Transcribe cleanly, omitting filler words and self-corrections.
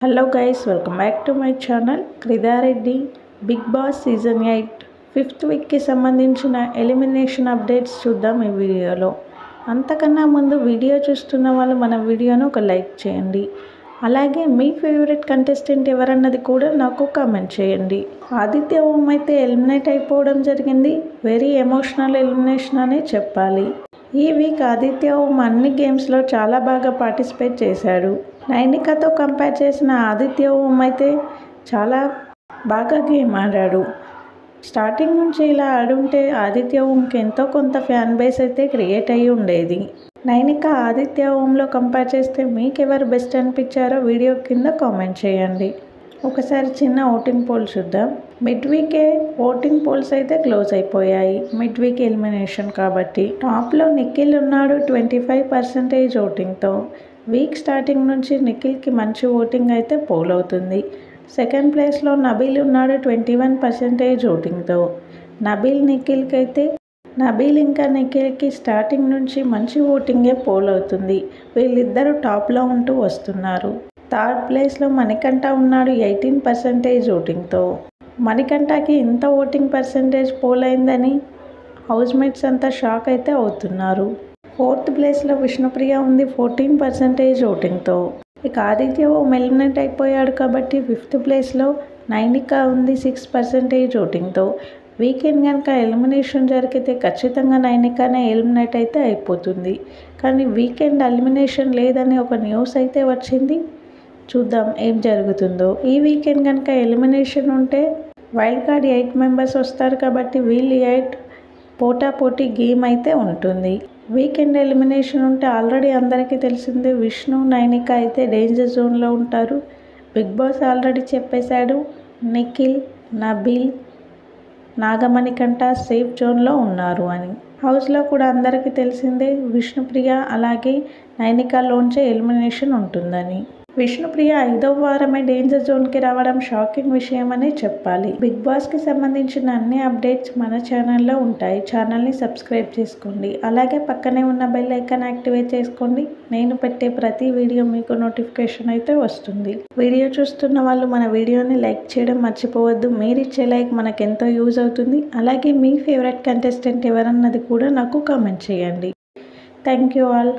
Hello guys, welcome back to my channel క్రిదారెడ్డి. Bigg Boss season 8 fifth వీక్కి సంబంధించిన elimination updates చూద్దాం ఈ వీడియోలో. అంతకన్నా ముందు వీడియో చూస్తున్న వాళ్ళు మన వీడియోను ఒక లైక్ చేయండి. అలాగే మీ ఫేవరెట్ కంటెస్టెంట్ ఎవరన్నది కూడా నాకు కామెంట్ చేయండి. ఆదిత్య ఓం అయితే ఎలిమినేట్ అయిపోవడం జరిగింది. వెరీ ఎమోషనల్ ఎలిమినేషన్ అనే చెప్పాలి. ఈ వీక్ ఆదిత్య ఓం అన్ని గేమ్స్లో చాలా బాగా పార్టిసిపేట్ చేశాడు. నైనికాతో కంపేర్ చేసిన ఆదిత్య ఓం అయితే చాలా బాగా గేమ్ ఆడాడు. స్టార్టింగ్ నుంచి ఇలా ఆడుంటే ఆదిత్య ఓంకి ఎంతో కొంత ఫ్యాన్ బేస్ అయితే క్రియేట్ అయ్యి ఉండేది. నైనిక ఆదిత్య ఓంలో కంపేర్ చేస్తే మీకెవరు బెస్ట్ అనిపించారో వీడియో కింద కామెంట్ చేయండి. ఒకసారి చిన్న ఓటింగ్ పోల్ చూద్దాం. మిడ్ వీకే ఓటింగ్ పోల్స్ అయితే క్లోజ్ అయిపోయాయి. మిడ్ వీక్ ఎలిమినేషన్ కాబట్టి టాప్లో నిఖిల్ ఉన్నాడు 25% ఓటింగ్తో. వీక్ స్టార్టింగ్ నుంచి నిఖిల్కి మంచి ఓటింగ్ అయితే పోల్ అవుతుంది. సెకండ్ ప్లేస్లో నబీల్ ఉన్నాడు 21% ఓటింగ్తో. నబీల్ ఇంకా నిఖిల్కి స్టార్టింగ్ నుంచి మంచి ఓటింగే పోల్ అవుతుంది. వీళ్ళిద్దరూ టాప్లో ఉంటూ వస్తున్నారు. థర్డ్ ప్లేస్లో మణికంఠ ఉన్నాడు 18% ఓటింగ్తో. మణికంఠకి ఇంత ఓటింగ్ పర్సంటేజ్ పోల్ అయిందని హౌస్మేట్స్ అంతా షాక్ అయితే అవుతున్నారు. ఫోర్త్ ప్లేస్లో విష్ణుప్రియ ఉంది 14% ఓటింగ్తో. ఇక ఆదిత్య ఓం ఎలిమినేట్ అయిపోయాడు కాబట్టి ఫిఫ్త్ ప్లేస్లో నైనిక ఉంది 6% ఓటింగ్తో. వీకెండ్ కనుక ఎలిమినేషన్ జరిగితే ఖచ్చితంగా నైనికానే ఎలిమినేట్ అయితే అయిపోతుంది. కానీ వీకెండ్ ఎలిమినేషన్ లేదని ఒక న్యూస్ అయితే వచ్చింది. చూద్దాం ఏం జరుగుతుందో. ఈ వీకెండ్ కనుక ఎలిమినేషన్ ఉంటే వైల్డ్ కార్డ్ 8 మెంబర్స్ వస్తారు కాబట్టి వీళ్ళు 8 పోటాపోటీ గేమ్ అయితే ఉంటుంది. వీకెండ్ ఎలిమినేషన్ ఉంటే ఆల్రెడీ అందరికీ తెలిసిందే, విష్ణు నైనిక అయితే డేంజర్ జోన్లో ఉంటారు. బిగ్ బాస్ ఆల్రెడీ చెప్పేశాడు నిఖిల్, నబీల్, నాగమణికంఠ సేఫ్ జోన్లో ఉన్నారు అని. హౌస్లో కూడా అందరికీ తెలిసిందే విష్ణుప్రియ అలాగే నైనికాలోంచే ఎలిమినేషన్ ఉంటుందని. విష్ణుప్రియ 5వ వారమే డేంజర్ జోన్కి రావడం షాకింగ్ విషయం అనే చెప్పాలి. బిగ్ బాస్కి సంబంధించిన అన్ని అప్డేట్స్ మన ఛానల్లో ఉంటాయి. ఛానల్ని సబ్స్క్రైబ్ చేసుకోండి. అలాగే పక్కనే ఉన్న బెల్ ఐకాన్ యాక్టివేట్ చేసుకోండి. నేను పెట్టే ప్రతి వీడియో మీకు నోటిఫికేషన్ అయితే వస్తుంది. వీడియో చూస్తున్న వాళ్ళు మన వీడియోని లైక్ చేయడం మర్చిపోవద్దు. మీరు ఇచ్చే లైక్ మనకెంతో యూజ్ అవుతుంది. అలాగే మీ ఫేవరెట్ కంటెస్టెంట్ ఎవరన్నది కూడా నాకు కామెంట్ చేయండి. Thank you all.